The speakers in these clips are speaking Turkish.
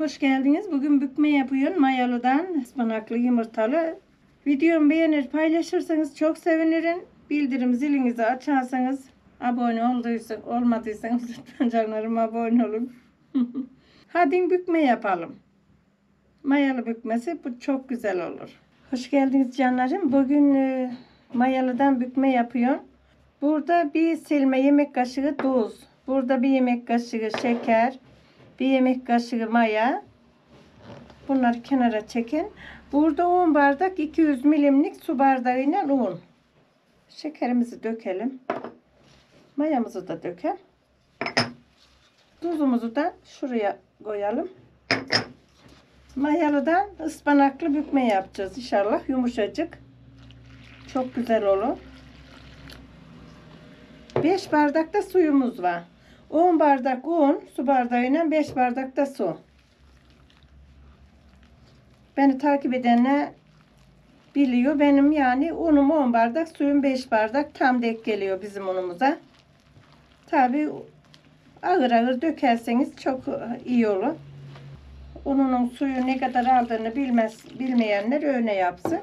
Hoş geldiniz. Bugün bükme yapıyorum. Mayalıdan ıspanaklı yumurtalı. Videomu beğenir paylaşırsanız çok sevinirim. Bildirim zilinizi açarsanız abone olmadıysanız lütfen canlarım abone olun. Hadi bükme yapalım. Mayalı bükmesi bu çok güzel olur. Hoş geldiniz canlarım. Bugün mayalıdan bükme yapıyorum. Burada bir silme yemek kaşığı tuz. Burada bir yemek kaşığı şeker. Bir yemek kaşığı maya. Bunları kenara çekin. Burada 10 bardak 200 milimlik su bardağıyla un. Şekerimizi dökelim. Mayamızı da dökelim. Tuzumuzu da şuraya koyalım. Mayalıdan ıspanaklı bükme yapacağız inşallah. Yumuşacık. Çok güzel olur. 5 bardak da suyumuz var. 10 bardak un, su bardağıyla 5 bardak da su. Beni takip edenler biliyor. Benim yani unum 10 bardak, suyum 5 bardak tam denk geliyor bizim unumuza. Tabi ağır ağır dökerseniz çok iyi olur. Ununun suyu ne kadar aldığını bilmeyenler öyle yapsın.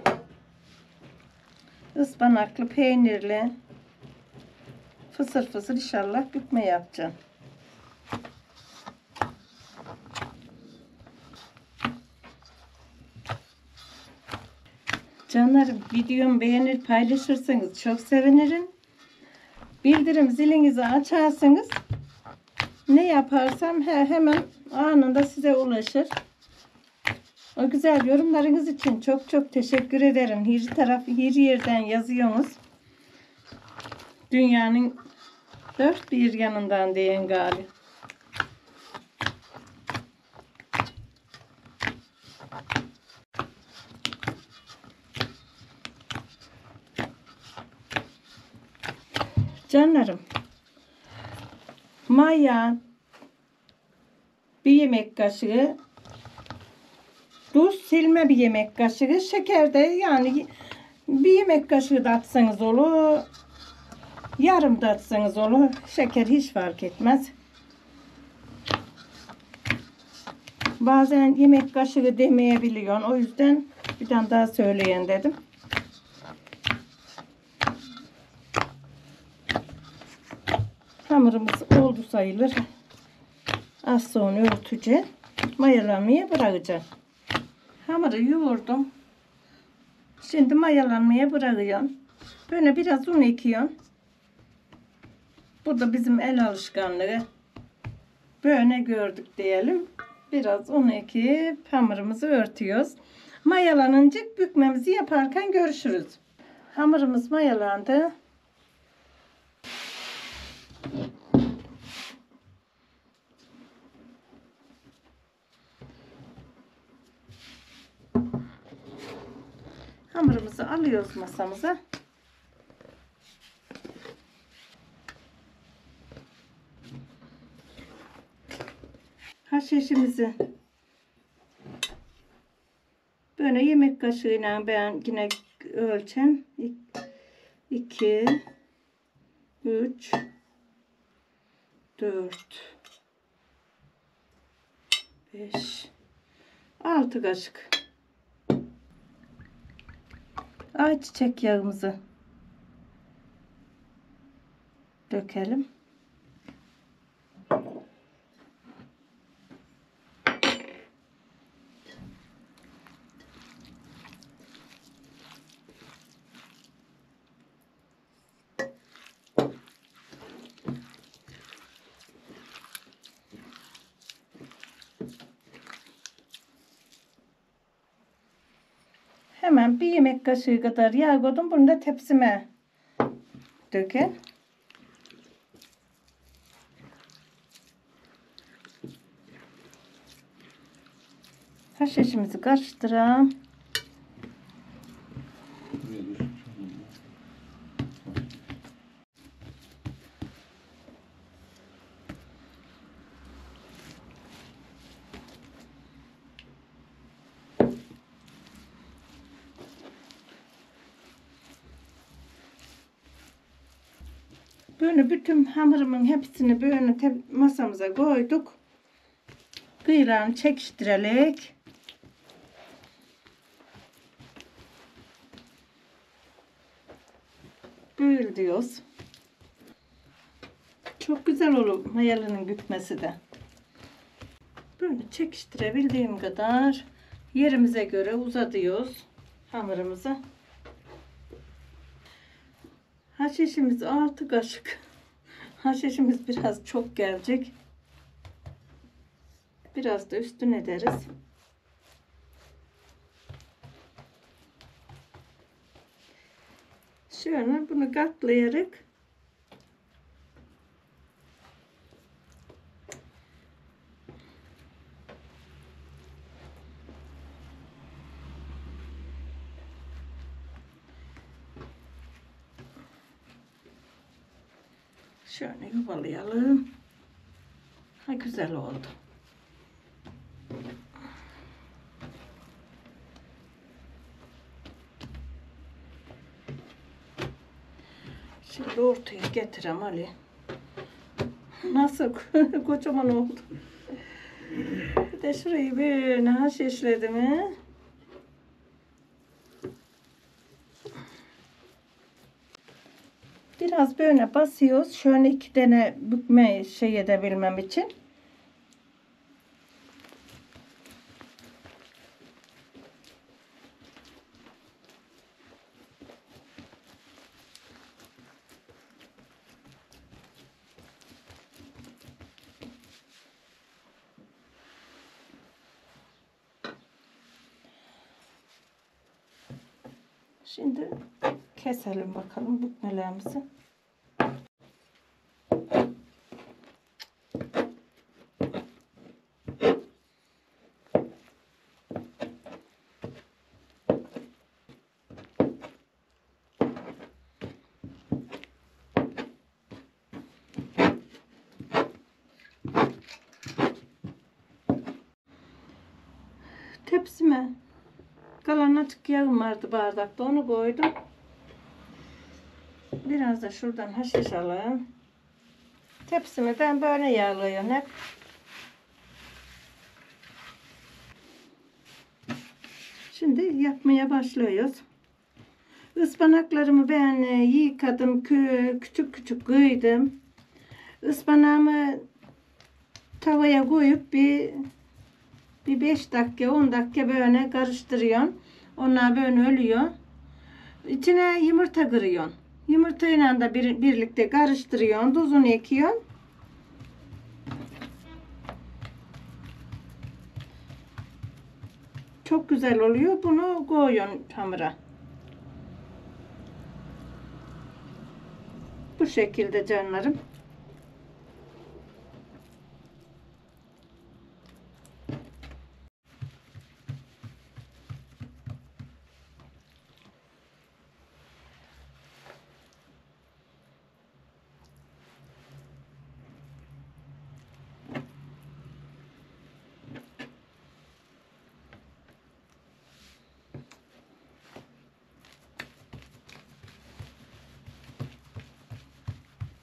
Ispanaklı, peynirli, fısır fısır inşallah bükme yapacağım. Canlarım, videomu beğenir paylaşırsanız çok sevinirim. Bildirim zilinizi açarsanız ne yaparsam hemen anında size ulaşır. O güzel yorumlarınız için çok çok teşekkür ederim. Her yerden yazıyorsunuz. Dünyanın dört bir yanından diyen galiba. Canlarım, maya bir yemek kaşığı, tuz silme bir yemek kaşığı, şeker de yani bir yemek kaşığı da atsanız olur, yarım da atsanız olur, şeker hiç fark etmez. Bazen yemek kaşığı demeyebiliyorsun, o yüzden bir tane daha söyleyen dedim. Hamurumuz oldu sayılır. Az sonra örteceğim. Mayalanmaya bırakacağım. Hamuru yoğurdum. Şimdi mayalanmaya bırakıyorum. Böyle biraz un ekiyorum. Bu da bizim el alışkanlığı. Böyle gördük diyelim. Biraz un ekip hamurumuzu örtüyoruz. Mayalanınca bükmemizi yaparken görüşürüz. Hamurumuz mayalandı. Hamurumuzu alıyoruz masamıza. Haşhaşımızı böyle yemek kaşığıyla ben yine ölçem. 2 3 4 5 6 kaşık ayçiçek yağımızı dökelim. Hemen bir yemek kaşığı kadar yağ koydum. Bunu da tepsime dökelim. Haşhaşımızı karıştıralım. Böyle bütün hamurumun hepsini böyle masamıza koyduk. kıyrağını çekiştirerek böyle diyoruz. Çok güzel olur mayalının bükmesi de. Böyle çekiştirebildiğim kadar yerimize göre uzatıyoruz hamurumuzu. Haşişimiz 6 kaşık. Haşişimiz biraz çok gelecek. Biraz da üstüne ederiz. Şöyle bunu katlayarak şöyle yuvalayalım. Ha, güzel oldu. Şimdi ortaya getirem Ali. Nasıl kocaman oldu. Bir de şurayı böyle haşişledim mi? Biraz böyle basıyoruz. Şöyle 2 tane bükme şey edebilmem için. Şimdi keselim bakalım bükmelerimizi. Tepsime kalan açık yağım vardı bardakta, onu koydum. Biraz da şuradan haşiş alayım. Tepsimi ben böyle yağlıyorum hep. Şimdi yapmaya başlıyoruz. Ispanaklarımı ben yıkadım, küçük küçük kıydım. Ispanağımı tavaya koyup bir 5 dakika 10 dakika böyle karıştırıyorum. Onlar böyle ölüyor. İçine yumurta kırıyorsun. Yumurtayla da birlikte karıştırıyorsun. Tuzunu ekiyorsun. Çok güzel oluyor. Bunu koyuyorsun hamura. Bu şekilde canlarım.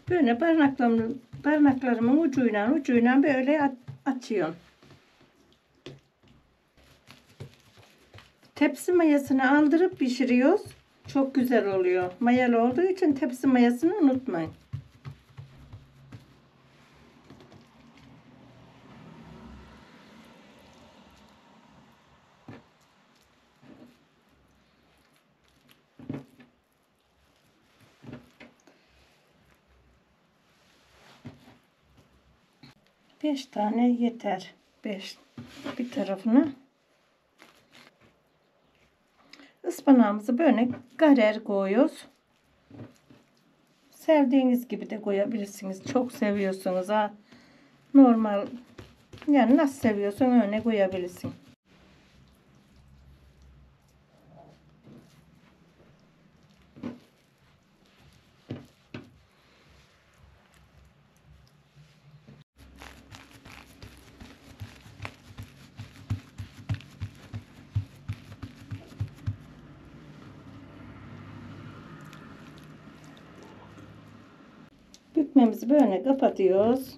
Böyle parmaklarımın ucuyla böyle açıyorum. Tepsi mayasını aldırıp pişiriyoruz. Çok güzel oluyor. Mayalı olduğu için tepsi mayasını unutmayın. Beş tane yeter. 5 bir tarafına. Ispanağımızı böyle karer koyuyoruz. Sevdiğiniz gibi de koyabilirsiniz. Çok seviyorsunuz ha. Normal yani nasıl seviyorsan öyle koyabilirsin. Bükmemizi böyle kapatıyoruz.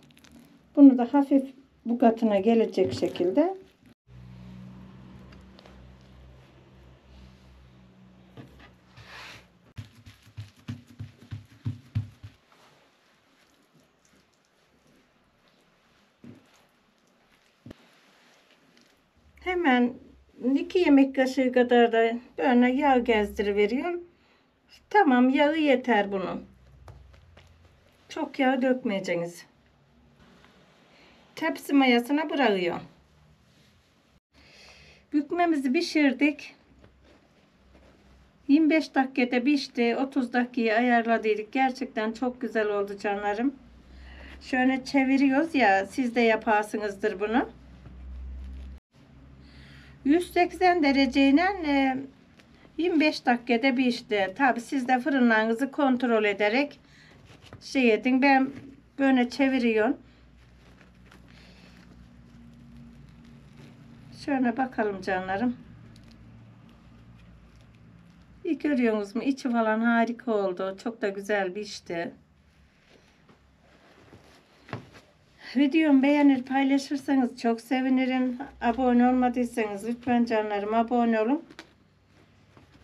Bunu da hafif bu katına gelecek şekilde. Hemen 2 yemek kaşığı kadar da böyle yağ gezdiriveriyorum. Tamam, yağı yeter bunun. Çok yağ dökmeyeceksiniz. Tepsi mayasına bırakıyorum. Bükmemizi pişirdik. 25 dakikada pişti. 30 dakikayı ayarladıydık. Gerçekten çok güzel oldu canlarım. Şöyle çeviriyoruz ya, siz de yaparsınızdır bunu. 180 dereceyle 25 dakikada pişti. Tabi siz de fırınlarınızı kontrol ederek şey edin. Ben böyle çeviriyorum. Şöyle bakalım canlarım. Görüyorsunuz mu? İçi falan harika oldu. Çok da güzel pişti. Videomu beğenir, paylaşırsanız çok sevinirim. Abone olmadıysanız lütfen canlarım abone olun.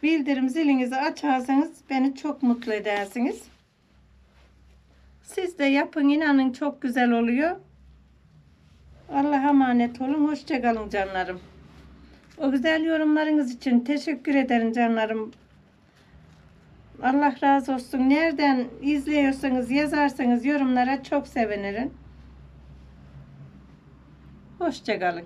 Bildirim zilinizi açarsanız beni çok mutlu edersiniz. Siz de yapın, inanın çok güzel oluyor. Allah'a emanet olun. Hoşça kalın canlarım. O güzel yorumlarınız için teşekkür ederim canlarım. Allah razı olsun. Nereden izliyorsanız yazarsanız yorumlara çok sevinirim. Hoşça kalın.